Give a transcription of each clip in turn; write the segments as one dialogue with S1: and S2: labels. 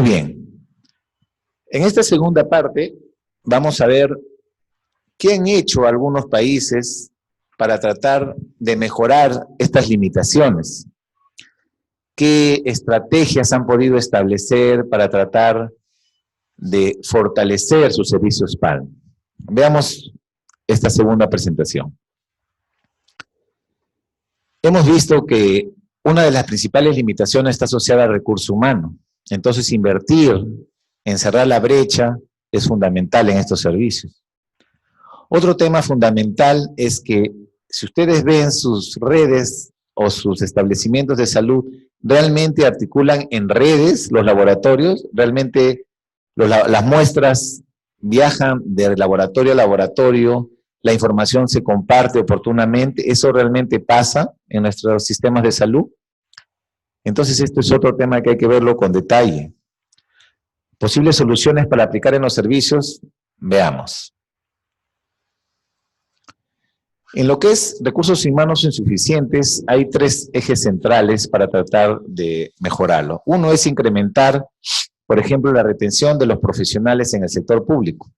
S1: bien. En esta segunda parte vamos a ver qué han hecho algunos países para tratar de mejorar estas limitaciones. ¿Qué estrategias han podido establecer para tratar de fortalecer sus servicios PAN? Veamos esta segunda presentación. Hemos visto que una de las principales limitaciones está asociada al recurso humano. Entonces, invertir en cerrar la brecha es fundamental en estos servicios. Otro tema fundamental es que si ustedes ven sus redes o sus establecimientos de salud, realmente articulan en redes los laboratorios, realmente las muestras viajan de laboratorio a laboratorio, la información se comparte oportunamente, ¿eso realmente pasa en nuestros sistemas de salud? Entonces, esto es otro tema que hay que verlo con detalle. Posibles soluciones para aplicar en los servicios, veamos. En lo que es recursos humanos insuficientes, hay tres ejes centrales para tratar de mejorarlo. Uno es incrementar, por ejemplo, la retención de los profesionales en el sector público.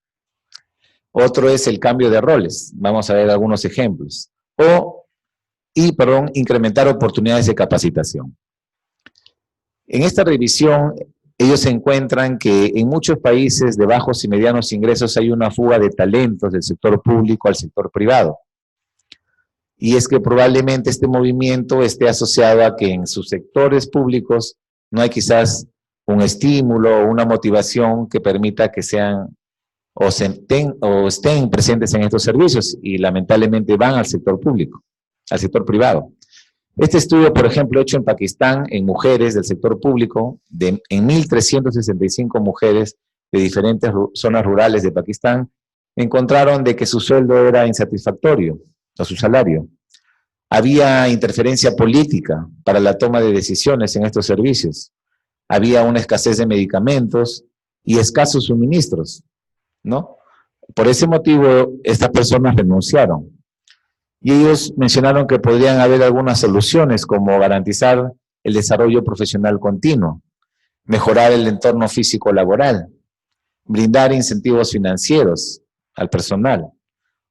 S1: Otro es el cambio de roles. Vamos a ver algunos ejemplos. Incrementar oportunidades de capacitación. En esta revisión, ellos encuentran que en muchos países de bajos y medianos ingresos hay una fuga de talentos del sector público al sector privado. Y es que probablemente este movimiento esté asociado a que en sus sectores públicos no hay quizás un estímulo o una motivación que permita que sean o estén presentes en estos servicios y lamentablemente van al sector público, al sector privado. Este estudio, por ejemplo, hecho en Pakistán, en mujeres del sector público, en 1.365 mujeres de diferentes zonas rurales de Pakistán, encontraron de que su sueldo era insatisfactorio, o su salario. Había interferencia política para la toma de decisiones en estos servicios. Había una escasez de medicamentos y escasos suministros, ¿no? Por ese motivo, estas personas renunciaron. Y ellos mencionaron que podrían haber algunas soluciones, como garantizar el desarrollo profesional continuo, mejorar el entorno físico laboral, brindar incentivos financieros al personal,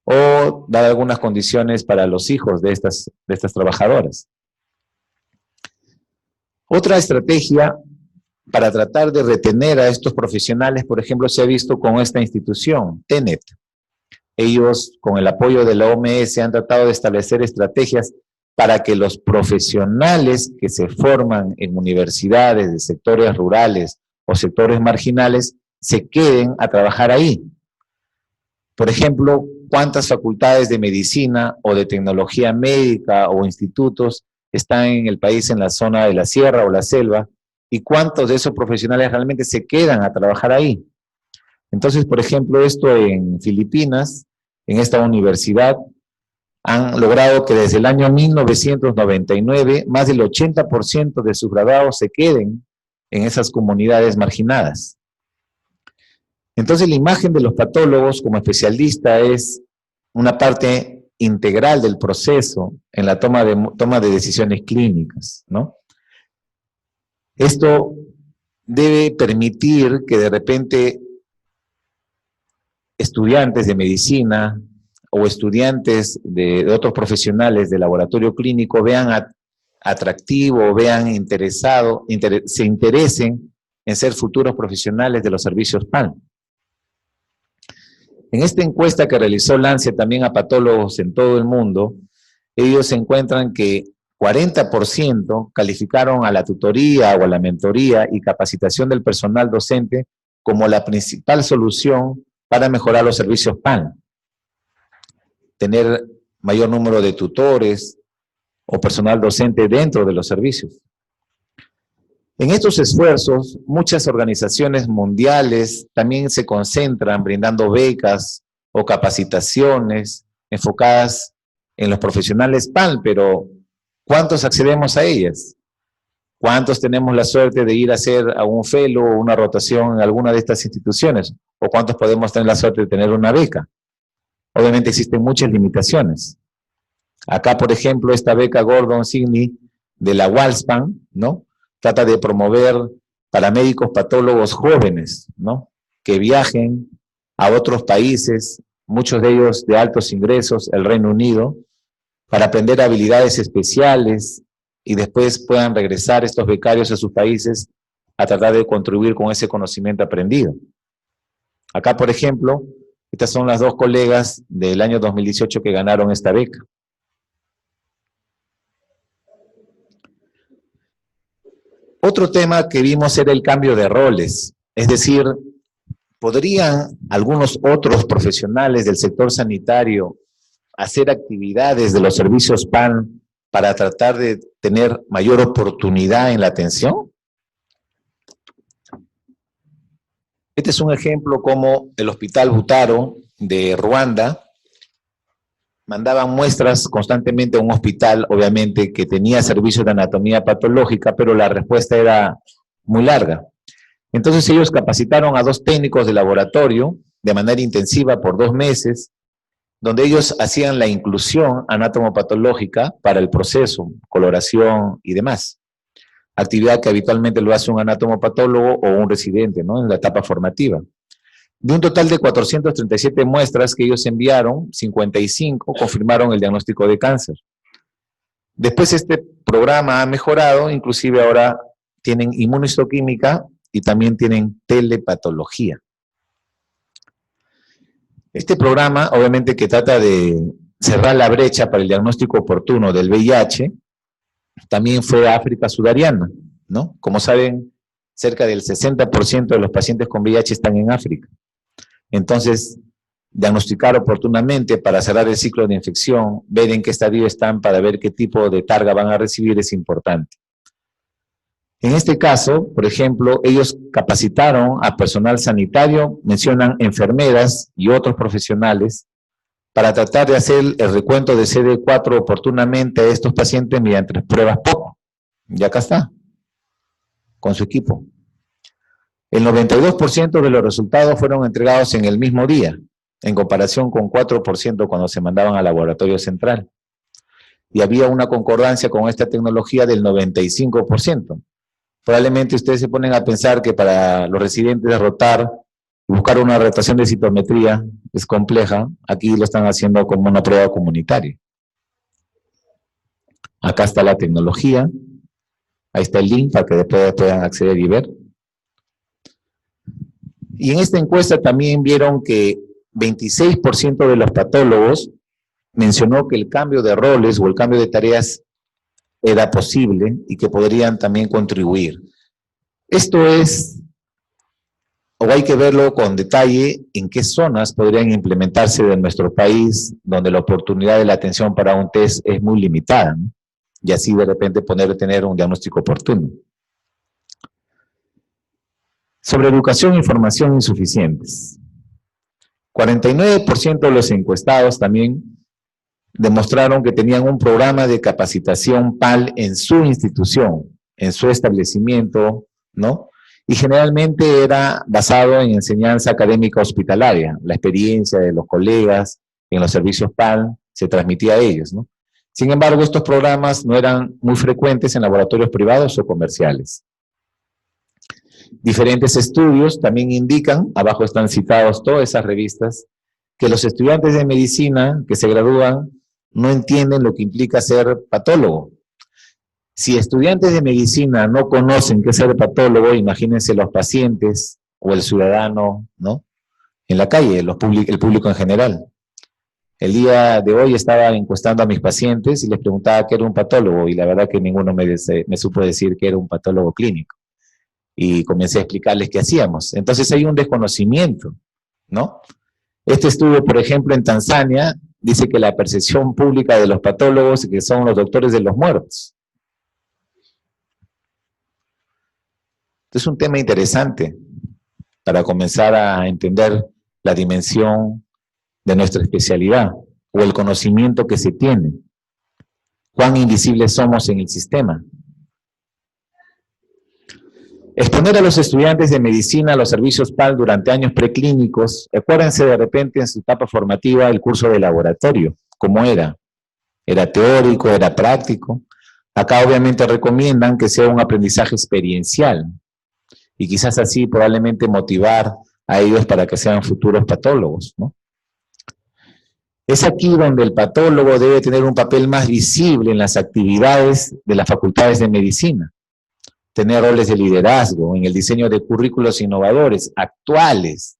S1: o dar algunas condiciones para los hijos de estas trabajadoras. Otra estrategia para tratar de retener a estos profesionales, por ejemplo, se ha visto con esta institución, TENET. Ellos, con el apoyo de la OMS, han tratado de establecer estrategias para que los profesionales que se forman en universidades de sectores rurales o sectores marginales se queden a trabajar ahí. Por ejemplo, ¿cuántas facultades de medicina o de tecnología médica o institutos están en el país en la zona de la sierra o la selva? ¿Y cuántos de esos profesionales realmente se quedan a trabajar ahí? Entonces, por ejemplo, esto en Filipinas, en esta universidad, han logrado que desde el año 1999, más del 80% de sus graduados se queden en esas comunidades marginadas. Entonces, la imagen de los patólogos como especialista es una parte integral del proceso en la toma de decisiones clínicas, ¿no? Esto debe permitir que de repente estudiantes de medicina o estudiantes de otros profesionales de laboratorio clínico vean atractivo, vean se interesen en ser futuros profesionales de los servicios PAN. En esta encuesta que realizó Lancet también a patólogos en todo el mundo, ellos encuentran que 40% calificaron a la tutoría o a la mentoría y capacitación del personal docente como la principal solución para mejorar los servicios PAN. Tener mayor número de tutores o personal docente dentro de los servicios. En estos esfuerzos, muchas organizaciones mundiales también se concentran brindando becas o capacitaciones enfocadas en los profesionales PAN, pero ¿cuántos accedemos a ellas? ¿Cuántos tenemos la suerte de ir a hacer a un fellow o una rotación en alguna de estas instituciones? ¿O cuántos podemos tener la suerte de tener una beca? Obviamente existen muchas limitaciones. Acá, por ejemplo, esta beca Gordon Sidney de la Walspan, ¿no? Trata de promover para médicos patólogos jóvenes, ¿no? Que viajen a otros países, muchos de ellos de altos ingresos, el Reino Unido, para aprender habilidades especiales y después puedan regresar estos becarios a sus países a tratar de contribuir con ese conocimiento aprendido. Acá, por ejemplo, estas son las dos colegas del año 2018 que ganaron esta beca. Otro tema que vimos era el cambio de roles, es decir, ¿podrían algunos otros profesionales del sector sanitario hacer actividades de los servicios PAN para tratar de tener mayor oportunidad en la atención? Este es un ejemplo como el Hospital Butaro de Ruanda mandaban muestras constantemente a un hospital, obviamente, que tenía servicios de anatomía patológica, pero la respuesta era muy larga. Entonces ellos capacitaron a 2 técnicos de laboratorio de manera intensiva por 2 meses, donde ellos hacían la inclusión anatomopatológica para el proceso, coloración y demás. Actividad que habitualmente lo hace un anatomopatólogo o un residente, ¿no? En la etapa formativa. De un total de 437 muestras que ellos enviaron, 55 confirmaron el diagnóstico de cáncer. Después este programa ha mejorado, inclusive ahora tienen inmunohistoquímica y también tienen telepatología. Este programa, obviamente que trata de cerrar la brecha para el diagnóstico oportuno del VIH, también fue a África subsahariana, ¿no? Como saben, cerca del 60% de los pacientes con VIH están en África. Entonces, diagnosticar oportunamente para cerrar el ciclo de infección, ver en qué estadio están para ver qué tipo de carga van a recibir es importante. En este caso, por ejemplo, ellos capacitaron a personal sanitario, mencionan enfermeras y otros profesionales, para tratar de hacer el recuento de CD4 oportunamente a estos pacientes mediante pruebas POC. Y acá está, con su equipo. El 92% de los resultados fueron entregados en el mismo día, en comparación con 4% cuando se mandaban al laboratorio central. Y había una concordancia con esta tecnología del 95%. Probablemente ustedes se ponen a pensar que para los residentes rotar, buscar una rotación de citometría es compleja. Aquí lo están haciendo como una prueba comunitaria. Acá está la tecnología. Ahí está el link para que después puedan acceder y ver. Y en esta encuesta también vieron que 26% de los patólogos mencionó que el cambio de roles o el cambio de tareas era posible y que podrían también contribuir. Esto es, o hay que verlo con detalle, en qué zonas podrían implementarse de nuestro país, donde la oportunidad de la atención para un test es muy limitada, ¿no? Y así de repente tener un diagnóstico oportuno. Sobre educación e información insuficientes. 49% de los encuestados también demostraron que tenían un programa de capacitación PAL en su institución, en su establecimiento, ¿no? Y generalmente era basado en enseñanza académica hospitalaria, la experiencia de los colegas en los servicios PAL se transmitía a ellos, ¿no? Sin embargo, estos programas no eran muy frecuentes en laboratorios privados o comerciales. Diferentes estudios también indican, abajo están citados todas esas revistas, que los estudiantes de medicina que se gradúan no entienden lo que implica ser patólogo. Si estudiantes de medicina no conocen qué es ser patólogo, imagínense los pacientes o el ciudadano, ¿no? En la calle, el público en general. El día de hoy estaba encuestando a mis pacientes y les preguntaba qué era un patólogo, y la verdad que ninguno me supo decir que era un patólogo clínico. Y comencé a explicarles qué hacíamos. Entonces hay un desconocimiento, ¿no? Este estudio, por ejemplo, en Tanzania, dice que la percepción pública de los patólogos, que son los doctores de los muertos. Es un tema interesante para comenzar a entender la dimensión de nuestra especialidad o el conocimiento que se tiene. Cuán invisibles somos en el sistema. Exponer a los estudiantes de medicina a los servicios PAL durante años preclínicos. Acuérdense de repente en su etapa formativa el curso de laboratorio, ¿cómo era? Era teórico, era práctico. Acá obviamente recomiendan que sea un aprendizaje experiencial. y quizás así probablemente motivar a ellos para que sean futuros patólogos, ¿no? Es aquí donde el patólogo debe tener un papel más visible en las actividades de las facultades de medicina, tener roles de liderazgo en el diseño de currículos innovadores, actuales,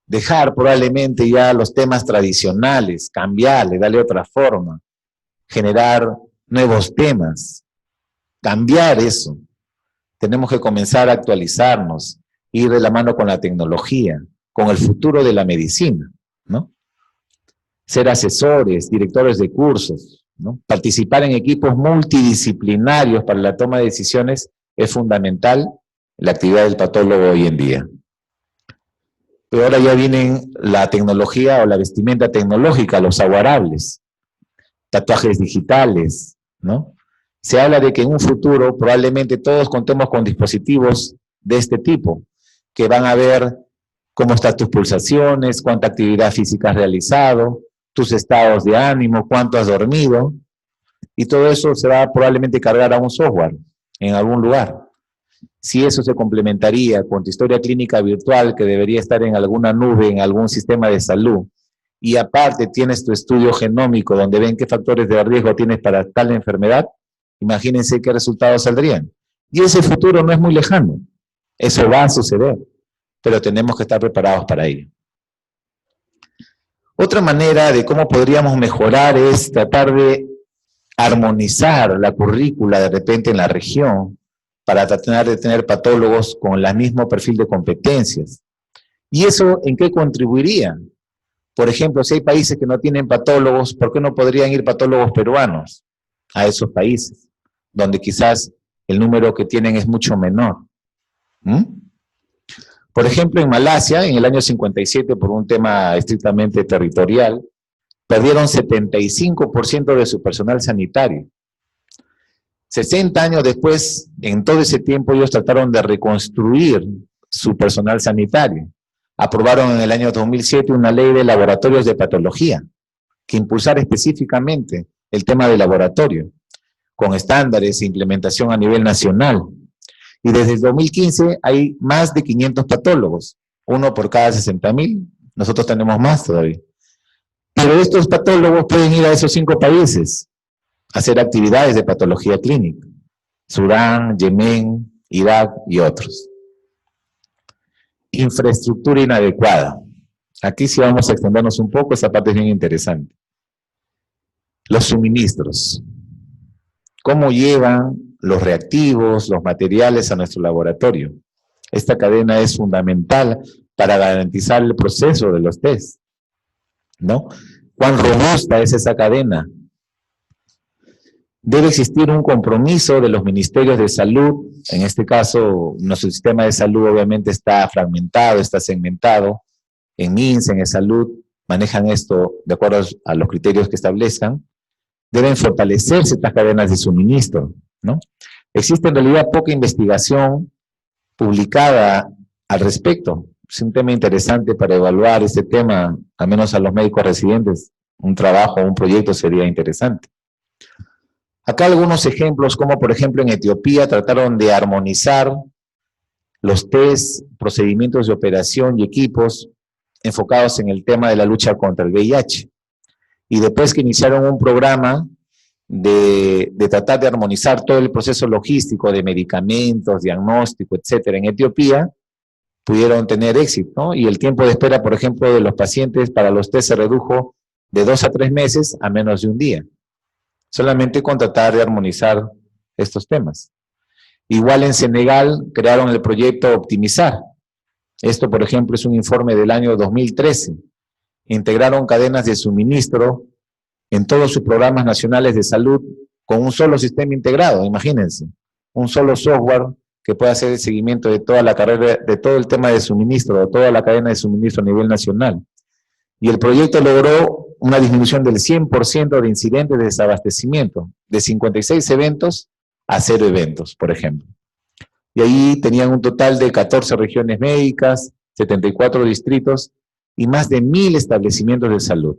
S1: dejar probablemente ya los temas tradicionales, cambiarle, darle otra forma, generar nuevos temas, cambiar eso. Tenemos que comenzar a actualizarnos, ir de la mano con la tecnología, con el futuro de la medicina, ¿no? Ser asesores, directores de cursos, ¿no? Participar en equipos multidisciplinarios para la toma de decisiones es fundamental en la actividad del patólogo hoy en día. Pero ahora ya vienen la tecnología o la vestimenta tecnológica, los wearables, tatuajes digitales, ¿no? Se habla de que en un futuro probablemente todos contemos con dispositivos de este tipo, que van a ver cómo están tus pulsaciones, cuánta actividad física has realizado, tus estados de ánimo, cuánto has dormido, y todo eso se va a probablemente cargar a un software en algún lugar. Si eso se complementaría con tu historia clínica virtual que debería estar en alguna nube, en algún sistema de salud, y aparte tienes tu estudio genómico donde ven qué factores de riesgo tienes para tal enfermedad, imagínense qué resultados saldrían. Y ese futuro no es muy lejano, eso va a suceder, pero tenemos que estar preparados para ello. Otra manera de cómo podríamos mejorar es tratar de armonizar la currícula de repente en la región para tratar de tener patólogos con el mismo perfil de competencias. ¿Y eso en qué contribuiría? Por ejemplo, si hay países que no tienen patólogos, ¿por qué no podrían ir patólogos peruanos a esos países, donde quizás el número que tienen es mucho menor? Por ejemplo, en Malasia, en el año 57, por un tema estrictamente territorial, perdieron 75% de su personal sanitario. 60 años después, en todo ese tiempo, ellos trataron de reconstruir su personal sanitario. Aprobaron en el año 2007 una ley de laboratorios de patología, que impulsara específicamente el tema del laboratorio, con estándares e implementación a nivel nacional. Y desde el 2015 hay más de 500 patólogos, uno por cada 60.000, nosotros tenemos más todavía. Pero estos patólogos pueden ir a esos 5 países a hacer actividades de patología clínica, Sudán, Yemen, Irak y otros. Infraestructura inadecuada. Aquí sí vamos a extendernos un poco, esa parte es bien interesante. Los suministros. ¿Cómo llevan los reactivos, los materiales a nuestro laboratorio? Esta cadena es fundamental para garantizar el proceso de los test, ¿no? ¿Cuán robusta es esa cadena? Debe existir un compromiso de los ministerios de salud. En este caso, nuestro sistema de salud obviamente está fragmentado, está segmentado. En MINSA, en salud, manejan esto de acuerdo a los criterios que establezcan. Deben fortalecerse estas cadenas de suministro, ¿no? Existe en realidad poca investigación publicada al respecto. Es un tema interesante para evaluar este tema, al menos a los médicos residentes. Un trabajo, un proyecto sería interesante. Acá algunos ejemplos, como por ejemplo en Etiopía trataron de armonizar los test, procedimientos de operación y equipos enfocados en el tema de la lucha contra el VIH. Y después que iniciaron un programa de tratar de armonizar todo el proceso logístico de medicamentos, diagnóstico, etcétera, en Etiopía, pudieron tener éxito, ¿no? Y el tiempo de espera, por ejemplo, de los pacientes para los test se redujo de 2 a 3 meses a menos de un día. Solamente con tratar de armonizar estos temas. Igual en Senegal crearon el proyecto Optimizar. Esto, por ejemplo, es un informe del año 2013. Integraron cadenas de suministro en todos sus programas nacionales de salud con un solo sistema integrado, imagínense. Un solo software que pueda hacer el seguimiento de toda la carrera, de todo el tema de suministro, de toda la cadena de suministro a nivel nacional. Y el proyecto logró una disminución del 100% de incidentes de desabastecimiento, de 56 eventos a 0 eventos, por ejemplo. Y ahí tenían un total de 14 regiones médicas, 74 distritos y más de 1.000 establecimientos de salud.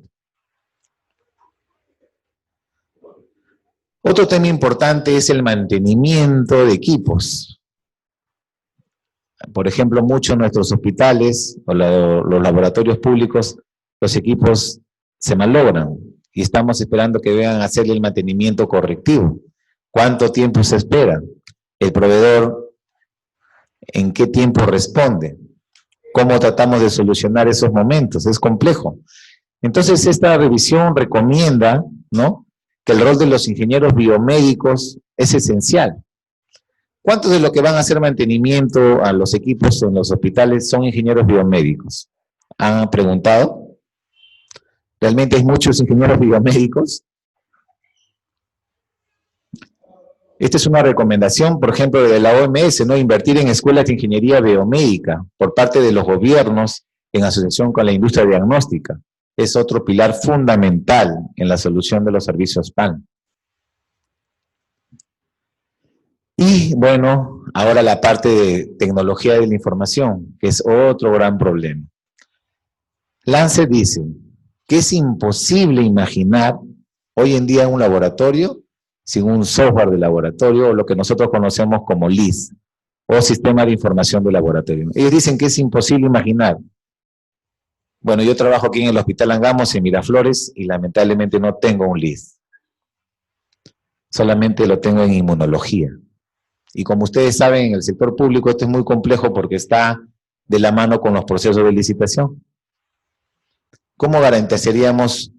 S1: Otro tema importante es el mantenimiento de equipos. Por ejemplo, muchos de nuestros hospitales o los laboratorios públicos, los equipos se malogran y estamos esperando que vengan a hacerle el mantenimiento correctivo. ¿Cuánto tiempo se espera? El proveedor, ¿en qué tiempo responde? ¿Cómo tratamos de solucionar esos momentos? Es complejo. Entonces, esta revisión recomienda, ¿no?, que el rol de los ingenieros biomédicos es esencial. ¿Cuántos de los que van a hacer mantenimiento a los equipos en los hospitales son ingenieros biomédicos? ¿Han preguntado? ¿Realmente hay muchos ingenieros biomédicos? Esta es una recomendación, por ejemplo, de la OMS, ¿no? Invertir en escuelas de ingeniería biomédica por parte de los gobiernos en asociación con la industria diagnóstica. Es otro pilar fundamental en la solución de los servicios PAN. Y bueno, ahora la parte de tecnología de la información, que es otro gran problema. Lancet dice que es imposible imaginar hoy en día un laboratorio sin un software de laboratorio, o lo que nosotros conocemos como LIS, o Sistema de Información de Laboratorio. Ellos dicen que es imposible imaginar. Bueno, yo trabajo aquí en el Hospital Angamos, en Miraflores, y lamentablemente no tengo un LIS. Solamente lo tengo en inmunología. Y como ustedes saben, en el sector público esto es muy complejo porque está de la mano con los procesos de licitación. ¿Cómo garantizaríamos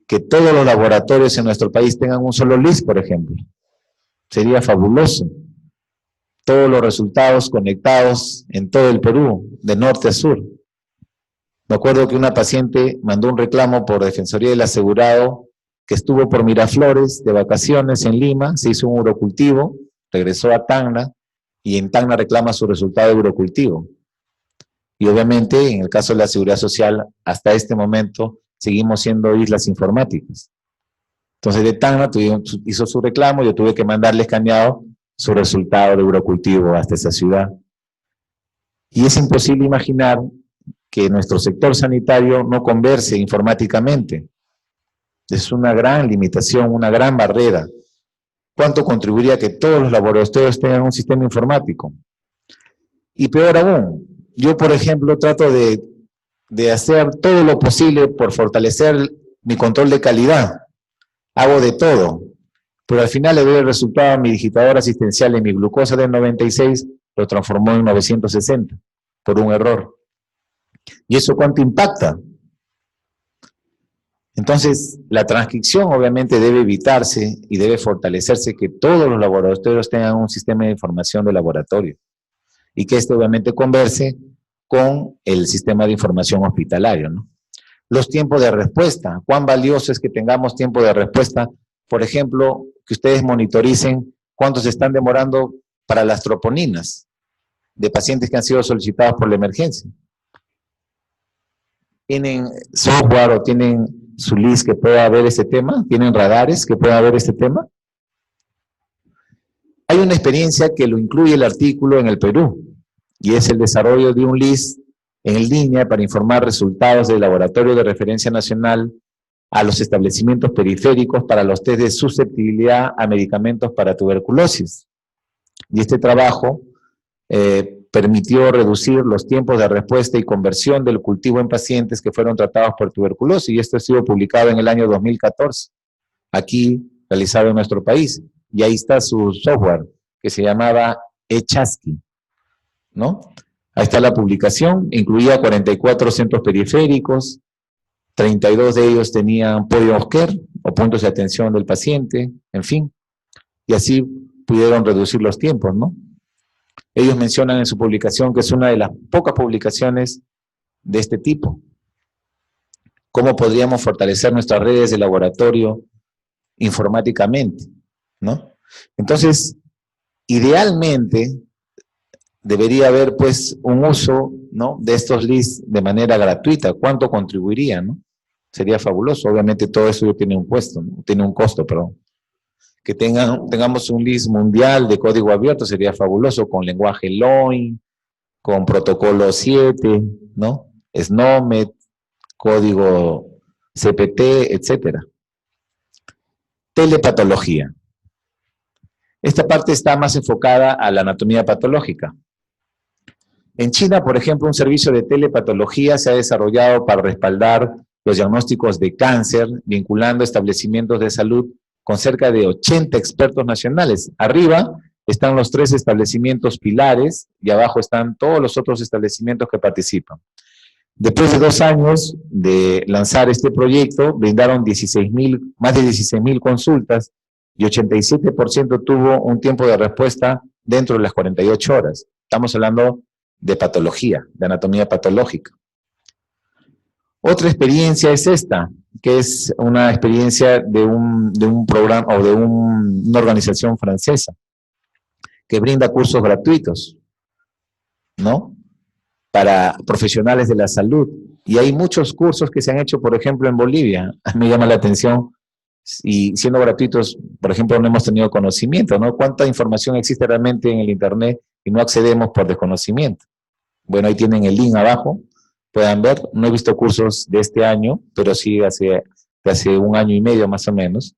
S1: que todos los laboratorios en nuestro país tengan un solo LIS, por ejemplo? Sería fabuloso. Todos los resultados conectados en todo el Perú, de norte a sur. Me acuerdo que una paciente mandó un reclamo por Defensoría del Asegurado, que estuvo por Miraflores de vacaciones en Lima, se hizo un urocultivo, regresó a Tacna, y en Tacna reclama su resultado de urocultivo. Y obviamente, en el caso de la Seguridad Social, hasta este momento, seguimos siendo islas informáticas. Entonces, de Tacna hizo su reclamo, yo tuve que mandarle escaneado su resultado de urocultivo hasta esa ciudad. Y es imposible imaginar que nuestro sector sanitario no converse informáticamente. Es una gran limitación, una gran barrera. ¿Cuánto contribuiría a que todos los laboratorios tengan un sistema informático? Y peor aún, yo, por ejemplo, trato de hacer todo lo posible por fortalecer mi control de calidad. Hago de todo, pero al final le doy el resultado a mi digitador asistencial en mi glucosa de 96, lo transformó en 960 por un error. ¿Y eso cuánto impacta? Entonces, la transcripción obviamente debe evitarse y debe fortalecerse que todos los laboratorios tengan un sistema de información de laboratorio y que este obviamente converse con el sistema de información hospitalario, ¿no? Los tiempos de respuesta, cuán valioso es que tengamos tiempo de respuesta. Por ejemplo, que ustedes monitoricen cuánto se están demorando para las troponinas de pacientes que han sido solicitados por la emergencia. ¿Tienen software o tienen su LIS que pueda ver este tema? ¿Tienen radares que puedan ver este tema? Hay una experiencia que lo incluye el artículo en el Perú, y es el desarrollo de un LIS en línea para informar resultados del Laboratorio de Referencia Nacional a los establecimientos periféricos para los test de susceptibilidad a medicamentos para tuberculosis. Y este trabajo permitió reducir los tiempos de respuesta y conversión del cultivo en pacientes que fueron tratados por tuberculosis, y esto ha sido publicado en el año 2014, aquí realizado en nuestro país, y ahí está su software, que se llamaba eChasqui, ¿no? Ahí está la publicación, incluía 44 centros periféricos, 32 de ellos tenían point of care, o puntos de atención del paciente, en fin, y así pudieron reducir los tiempos, ¿no? Ellos mencionan en su publicación que es una de las pocas publicaciones de este tipo. ¿Cómo podríamos fortalecer nuestras redes de laboratorio informáticamente, ¿no? Entonces, idealmente, debería haber pues un uso, ¿no?, de estos LIS de manera gratuita. ¿Cuánto contribuiría, no? Sería fabuloso. Obviamente todo eso tiene un costo, ¿no? Tiene un costo, perdón. Que tengamos un LIS mundial de código abierto sería fabuloso, con lenguaje LOIN, con protocolo 7, ¿no? SNOMED, código CPT, etcétera. Telepatología. Esta parte está más enfocada a la anatomía patológica. En China, por ejemplo, un servicio de telepatología se ha desarrollado para respaldar los diagnósticos de cáncer, vinculando establecimientos de salud con cerca de 80 expertos nacionales. Arriba están los 3 establecimientos pilares y abajo están todos los otros establecimientos que participan. Después de 2 años de lanzar este proyecto, brindaron más de 16,000 consultas y 87% tuvo un tiempo de respuesta dentro de las 48 horas. Estamos hablando de patología, de anatomía patológica. Otra experiencia es esta, que es una experiencia de un programa o de una organización francesa que brinda cursos gratuitos, ¿no? Para profesionales de la salud. Y hay muchos cursos que se han hecho, por ejemplo, en Bolivia. A mí me llama la atención, y siendo gratuitos, por ejemplo, no hemos tenido conocimiento, ¿no? ¿Cuánta información existe realmente en el Internet y no accedemos por desconocimiento? Bueno, ahí tienen el link abajo, puedan ver. No he visto cursos de este año, pero sí hace 1 año y medio más o menos.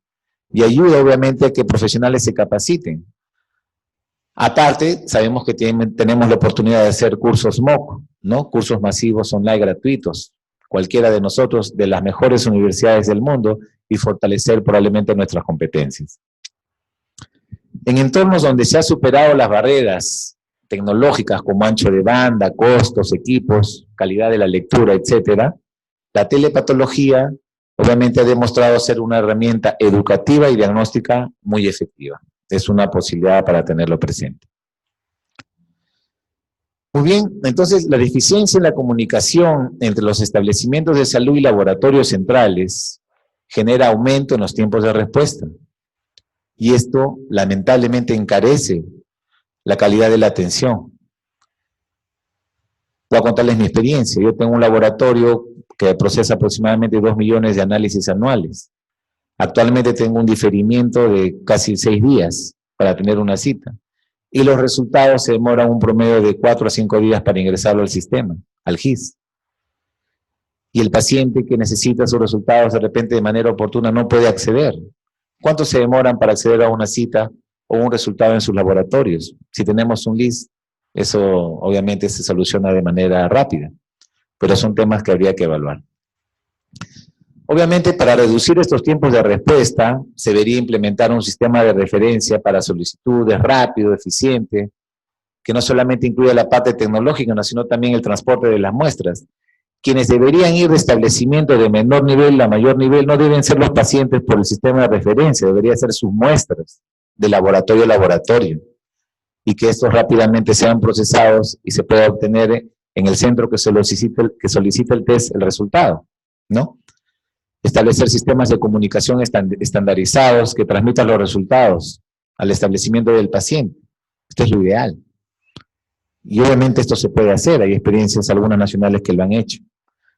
S1: Y ayuda, obviamente, a que profesionales se capaciten. Aparte, sabemos que tenemos la oportunidad de hacer cursos MOOC, ¿no? Cursos masivos online gratuitos, cualquiera de nosotros, de las mejores universidades del mundo, y fortalecer probablemente nuestras competencias. En entornos donde se han superado las barreras tecnológicas como ancho de banda, costos, equipos, calidad de la lectura, etcétera, la telepatología obviamente ha demostrado ser una herramienta educativa y diagnóstica muy efectiva. Es una posibilidad para tenerlo presente. Muy bien, entonces la deficiencia en la comunicación entre los establecimientos de salud y laboratorios centrales genera aumento en los tiempos de respuesta. Y esto lamentablemente encarece la calidad de la atención. Voy a contarles mi experiencia. Yo tengo un laboratorio que procesa aproximadamente 2 millones de análisis anuales. Actualmente tengo un diferimiento de casi 6 días para tener una cita. Y los resultados se demoran un promedio de 4 a 5 días para ingresarlo al sistema, al GIS. Y el paciente que necesita sus resultados de repente de manera oportuna no puede acceder. ¿Cuánto se demoran para acceder a una cita o un resultado en sus laboratorios? Si tenemos un LIS, eso obviamente se soluciona de manera rápida, pero son temas que habría que evaluar. Obviamente, para reducir estos tiempos de respuesta, se debería implementar un sistema de referencia para solicitudes rápido, eficiente, que no solamente incluya la parte tecnológica, sino también el transporte de las muestras. Quienes deberían ir de establecimientos de menor nivel a mayor nivel no deben ser los pacientes por el sistema de referencia, deberían ser sus muestras de laboratorio a laboratorio, y que estos rápidamente sean procesados y se pueda obtener en el centro que solicita el test el resultado, ¿no? Establecer sistemas de comunicación estandarizados que transmitan los resultados al establecimiento del paciente. Esto es lo ideal. Y obviamente esto se puede hacer, hay experiencias algunas nacionales que lo han hecho,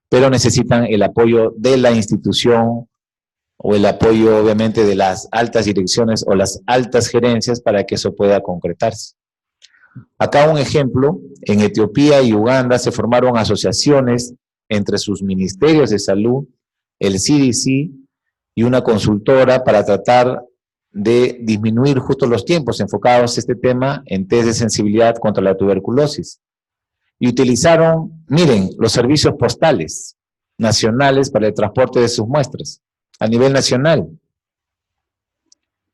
S1: pero necesitan el apoyo de la institución o el apoyo obviamente de las altas direcciones o las altas gerencias para que eso pueda concretarse. Acá un ejemplo, en Etiopía y Uganda se formaron asociaciones entre sus ministerios de salud, el CDC y una consultora para tratar de disminuir justo los tiempos enfocados a este tema en test de sensibilidad contra la tuberculosis. Y utilizaron, miren, los servicios postales nacionales para el transporte de sus muestras a nivel nacional.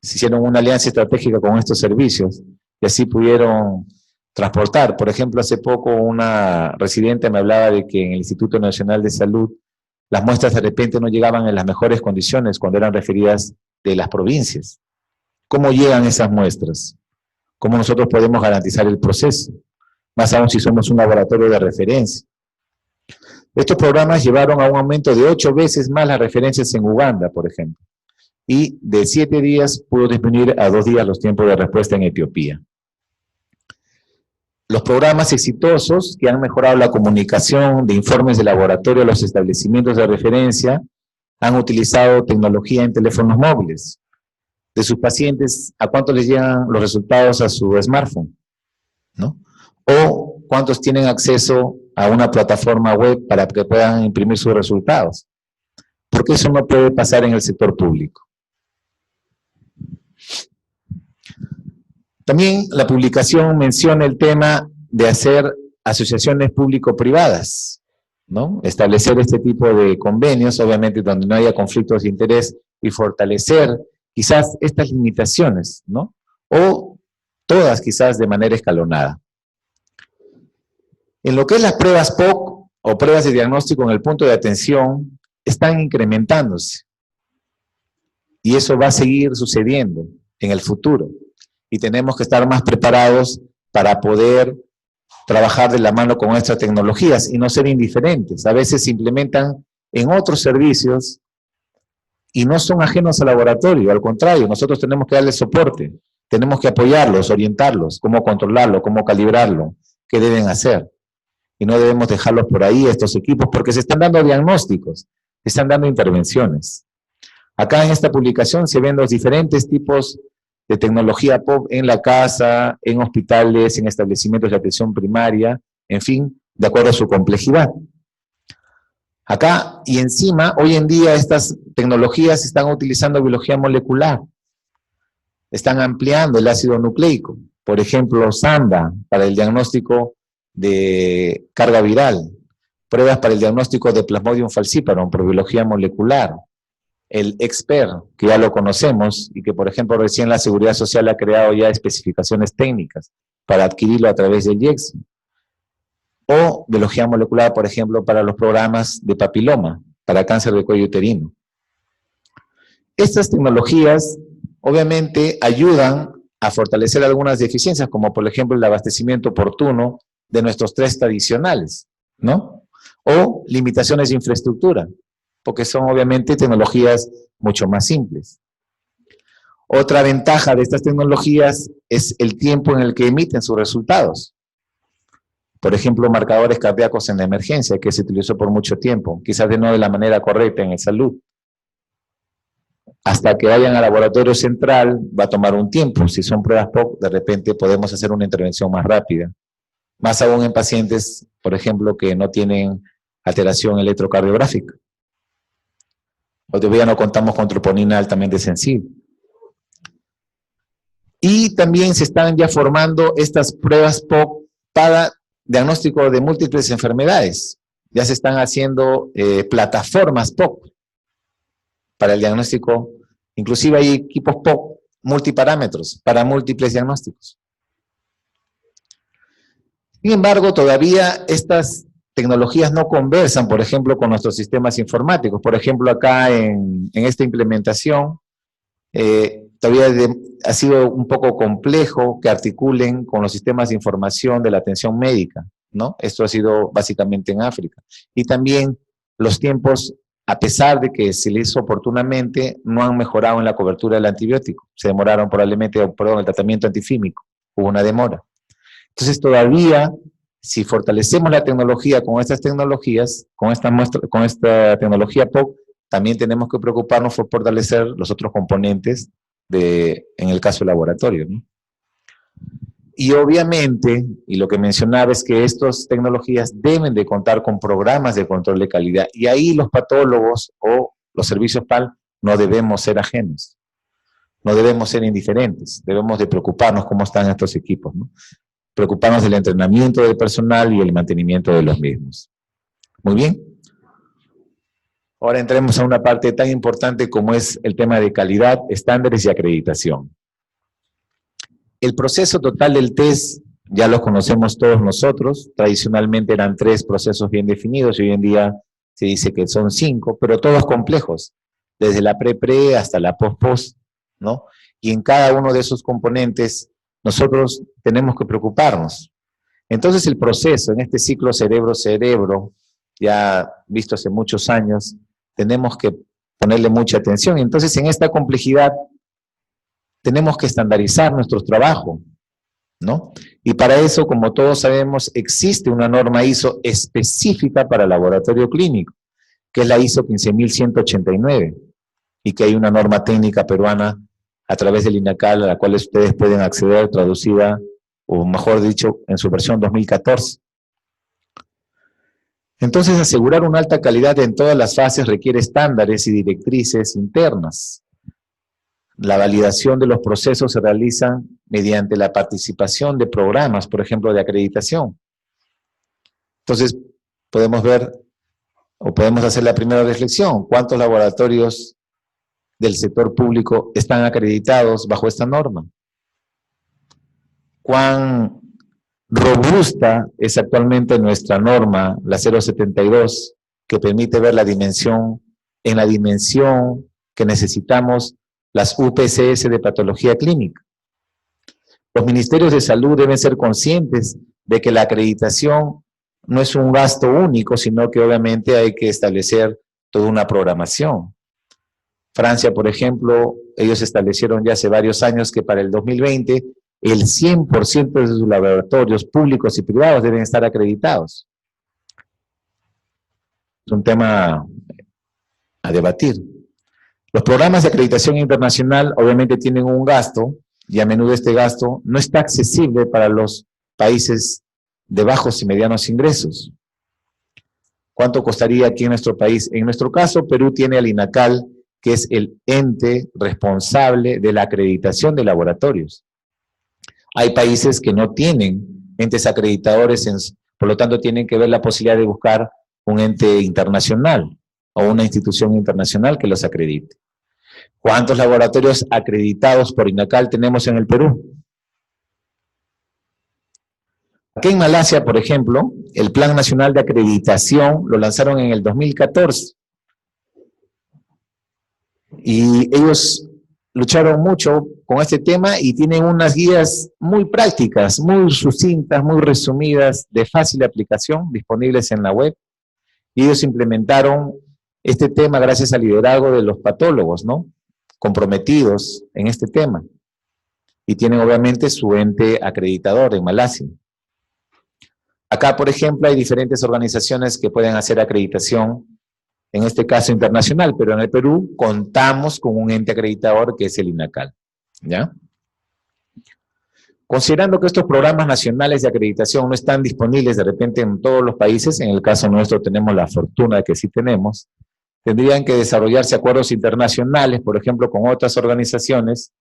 S1: Se hicieron una alianza estratégica con estos servicios y así pudieron transportar. Por ejemplo, hace poco una residente me hablaba de que en el Instituto Nacional de Salud las muestras de repente no llegaban en las mejores condiciones cuando eran referidas de las provincias. ¿Cómo llegan esas muestras? ¿Cómo nosotros podemos garantizar el proceso? Más aún si somos un laboratorio de referencia. Estos programas llevaron a un aumento de 8 veces más las referencias en Uganda, por ejemplo. Y de 7 días pudo disminuir a 2 días los tiempos de respuesta en Etiopía. Los programas exitosos que han mejorado la comunicación de informes de laboratorio a los establecimientos de referencia han utilizado tecnología en teléfonos móviles. De sus pacientes, ¿a cuántos les llegan los resultados a su smartphone? ¿No? O cuántos tienen acceso a una plataforma web para que puedan imprimir sus resultados. Porque eso no puede pasar en el sector público. También la publicación menciona el tema de hacer asociaciones público-privadas, ¿no? Establecer este tipo de convenios, obviamente donde no haya conflictos de interés, y fortalecer quizás estas limitaciones, ¿no? O todas quizás de manera escalonada. En lo que es las pruebas POC o pruebas de diagnóstico en el punto de atención, están incrementándose. Y eso va a seguir sucediendo en el futuro. Y tenemos que estar más preparados para poder trabajar de la mano con estas tecnologías y no ser indiferentes. A veces se implementan en otros servicios y no son ajenos al laboratorio, al contrario, nosotros tenemos que darles soporte, tenemos que apoyarlos, orientarlos, cómo controlarlo, cómo calibrarlo, qué deben hacer. Y no debemos dejarlos por ahí, estos equipos, porque se están dando diagnósticos, se están dando intervenciones. Acá en esta publicación se ven los diferentes tipos de tecnología POC en la casa, en hospitales, en establecimientos de atención primaria, en fin, de acuerdo a su complejidad. Acá y encima, hoy en día estas tecnologías están utilizando biología molecular, están ampliando el ácido nucleico, por ejemplo, SANDA para el diagnóstico de carga viral, pruebas para el diagnóstico de Plasmodium falciparum por biología molecular, el EXPER, que ya lo conocemos y que, por ejemplo, recién la Seguridad Social ha creado ya especificaciones técnicas para adquirirlo a través del IECSI. O biología molecular, por ejemplo, para los programas de papiloma, para cáncer de cuello uterino. Estas tecnologías, obviamente, ayudan a fortalecer algunas deficiencias, como por ejemplo el abastecimiento oportuno de nuestros test tradicionales, ¿no? O limitaciones de infraestructura, porque son obviamente tecnologías mucho más simples. Otra ventaja de estas tecnologías es el tiempo en el que emiten sus resultados. Por ejemplo, marcadores cardíacos en la emergencia, que se utilizó por mucho tiempo, quizás no de la manera correcta en el salud. Hasta que vayan al laboratorio central va a tomar un tiempo. Si son pruebas POC, de repente podemos hacer una intervención más rápida. Más aún en pacientes, por ejemplo, que no tienen alteración electrocardiográfica. O todavía no contamos con troponina altamente sensible. Y también se están ya formando estas pruebas POC para diagnóstico de múltiples enfermedades. Ya se están haciendo plataformas POC para el diagnóstico. Inclusive hay equipos POC multiparámetros para múltiples diagnósticos. Sin embargo, todavía estas tecnologías no conversan, por ejemplo, con nuestros sistemas informáticos. Por ejemplo, acá en esta implementación, todavía ha sido un poco complejo que articulen con los sistemas de información de la atención médica, ¿no? Esto ha sido básicamente en África. Y también los tiempos, a pesar de que se les hizo oportunamente, no han mejorado en la cobertura del antibiótico. Se demoraron probablemente, el tratamiento antifímico, hubo una demora. Entonces todavía, si fortalecemos la tecnología con estas tecnologías, con esta tecnología POC, también tenemos que preocuparnos por fortalecer los otros componentes en el caso del laboratorio, ¿no? Y obviamente, y lo que mencionaba es que estas tecnologías deben de contar con programas de control de calidad, y ahí los patólogos o los servicios PAL no debemos ser ajenos, no debemos ser indiferentes, debemos de preocuparnos cómo están estos equipos, ¿no? Preocuparnos del entrenamiento del personal y el mantenimiento de los mismos. Muy bien. Ahora entremos a una parte tan importante como es el tema de calidad, estándares y acreditación. El proceso total del test ya lo conocemos todos nosotros. Tradicionalmente eran 3 procesos bien definidos y hoy en día se dice que son 5, pero todos complejos, desde la pre-pre hasta la post-post, ¿no? Y en cada uno de esos componentes nosotros tenemos que preocuparnos. Entonces el proceso en este ciclo cerebro-cerebro, ya visto hace muchos años, tenemos que ponerle mucha atención. Entonces en esta complejidad tenemos que estandarizar nuestro trabajo, ¿no? Y para eso, como todos sabemos, existe una norma ISO específica para el laboratorio clínico, que es la ISO 15189, y que hay una norma técnica peruana a través del INACAL, a la cual ustedes pueden acceder, traducida, o mejor dicho, en su versión 2014. Entonces, asegurar una alta calidad en todas las fases requiere estándares y directrices internas. La validación de los procesos se realiza mediante la participación de programas, por ejemplo, de acreditación. Entonces, podemos ver o podemos hacer la primera reflexión. ¿Cuántos laboratorios del sector público están acreditados bajo esta norma? ¿Cuán robusta es actualmente nuestra norma, la 072, que permite ver la dimensión, en la dimensión que necesitamos las UPCS de patología clínica? Los ministerios de salud deben ser conscientes de que la acreditación no es un gasto único, sino que obviamente hay que establecer toda una programación. Francia, por ejemplo, ellos establecieron ya hace varios años que para el 2020 el 100% de sus laboratorios públicos y privados deben estar acreditados. Es un tema a debatir. Los programas de acreditación internacional obviamente tienen un gasto, y a menudo este gasto no está accesible para los países de bajos y medianos ingresos. ¿Cuánto costaría aquí en nuestro país? En nuestro caso, Perú tiene al INACAL, que es el ente responsable de la acreditación de laboratorios. Hay países que no tienen entes acreditadores, por lo tanto tienen que ver la posibilidad de buscar un ente internacional o una institución internacional que los acredite. ¿Cuántos laboratorios acreditados por INACAL tenemos en el Perú? Aquí en Malasia, por ejemplo, el Plan Nacional de Acreditación lo lanzaron en el 2014. Y ellos lucharon mucho con este tema y tienen unas guías muy prácticas, muy sucintas, muy resumidas, de fácil aplicación, disponibles en la web. Y ellos implementaron este tema gracias al liderazgo de los patólogos, ¿no?, comprometidos en este tema. Y tienen obviamente su ente acreditador en Malasia. Acá, por ejemplo, hay diferentes organizaciones que pueden hacer acreditación, en este caso internacional, pero en el Perú contamos con un ente acreditador que es el INACAL, ¿ya? Considerando que estos programas nacionales de acreditación no están disponibles de repente en todos los países, en el caso nuestro tenemos la fortuna de que sí tenemos, tendrían que desarrollarse acuerdos internacionales, por ejemplo, con otras organizaciones,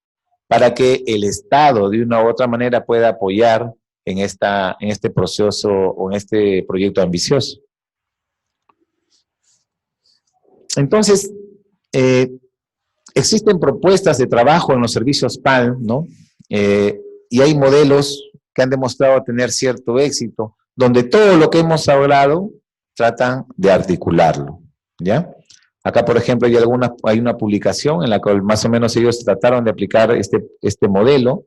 S1: para que el Estado de una u otra manera pueda apoyar en este proceso o en este proyecto ambicioso. Entonces, existen propuestas de trabajo en los servicios PAL, ¿no? Y hay modelos que han demostrado tener cierto éxito, donde todo lo que hemos hablado tratan de articularlo, ¿ya? Acá, por ejemplo, hay una publicación en la cual más o menos ellos trataron de aplicar este modelo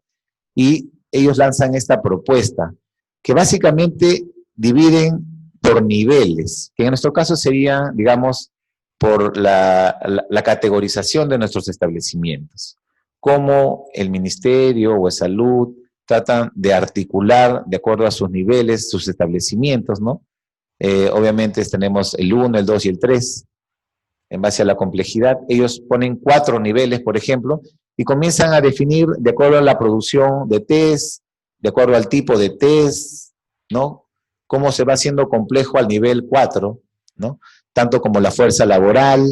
S1: y ellos lanzan esta propuesta, que básicamente dividen por niveles, que en nuestro caso sería, digamos, por la categorización de nuestros establecimientos. Cómo el Ministerio o de Salud tratan de articular, de acuerdo a sus niveles, sus establecimientos, ¿no? Obviamente tenemos el 1, el 2 y el 3. En base a la complejidad, ellos ponen 4 niveles, por ejemplo, y comienzan a definir de acuerdo a la producción de test, de acuerdo al tipo de test, ¿no? Cómo se va haciendo complejo al nivel 4, ¿no? Tanto como la fuerza laboral,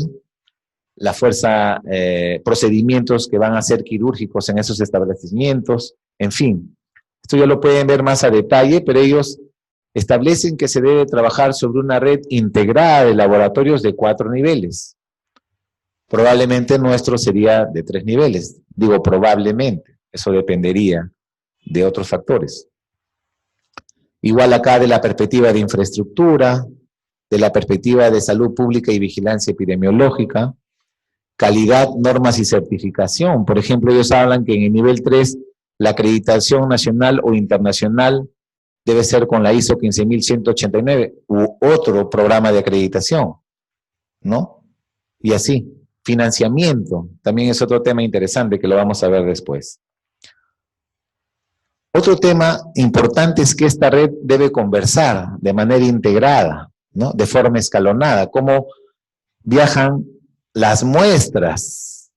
S1: la fuerza, procedimientos que van a ser quirúrgicos en esos establecimientos, en fin. Esto ya lo pueden ver más a detalle, pero ellos establecen que se debe trabajar sobre una red integrada de laboratorios de 4 niveles. Probablemente nuestro sería de 3 niveles. Digo probablemente, eso dependería de otros factores. Igual acá de la perspectiva de infraestructura, de la perspectiva de salud pública y vigilancia epidemiológica, calidad, normas y certificación. Por ejemplo, ellos hablan que en el nivel 3, la acreditación nacional o internacional debe ser con la ISO 15189 u otro programa de acreditación, ¿no? Y así. Financiamiento, también es otro tema interesante que lo vamos a ver después. Otro tema importante es que esta red debe conversar de manera integrada, ¿no? De forma escalonada, cómo viajan las muestras,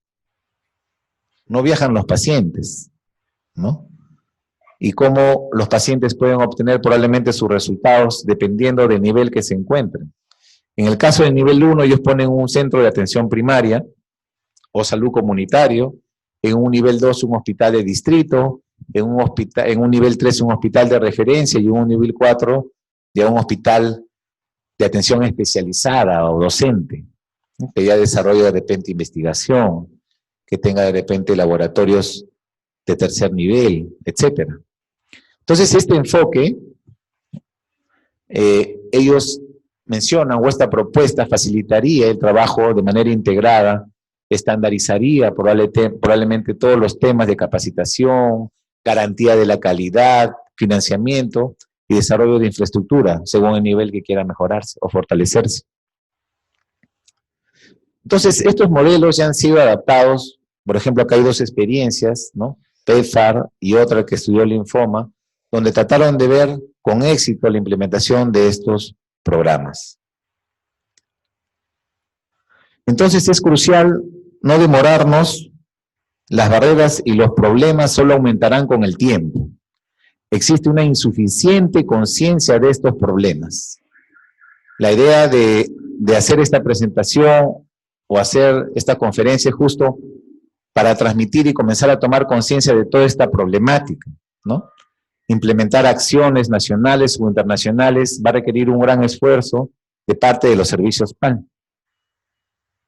S1: no viajan los pacientes, ¿no? Y cómo los pacientes pueden obtener probablemente sus resultados dependiendo del nivel que se encuentren. En el caso del nivel 1, ellos ponen un centro de atención primaria o salud comunitario, en un nivel 2 un hospital de distrito, en un nivel 3 un hospital de referencia y en un nivel 4 de un hospital de atención especializada o docente, ¿no? Que ya desarrolle de repente investigación, que tenga de repente laboratorios de tercer nivel, etcétera. Entonces, este enfoque, ellos mencionan, o esta propuesta facilitaría el trabajo de manera integrada, estandarizaría probablemente todos los temas de capacitación, garantía de la calidad, financiamiento y desarrollo de infraestructura, según el nivel que quiera mejorarse o fortalecerse. Entonces, estos modelos ya han sido adaptados. Por ejemplo, acá hay dos experiencias, ¿no? PEPFAR y otra que estudió linfoma, donde trataron de ver con éxito la implementación de estos programas. Entonces es crucial no demorarnos, las barreras y los problemas solo aumentarán con el tiempo. Existe una insuficiente conciencia de estos problemas. La idea de hacer esta presentación o hacer esta conferencia es justo para transmitir y comenzar a tomar conciencia de toda esta problemática, ¿no? Implementar acciones nacionales o internacionales va a requerir un gran esfuerzo de parte de los servicios PAN.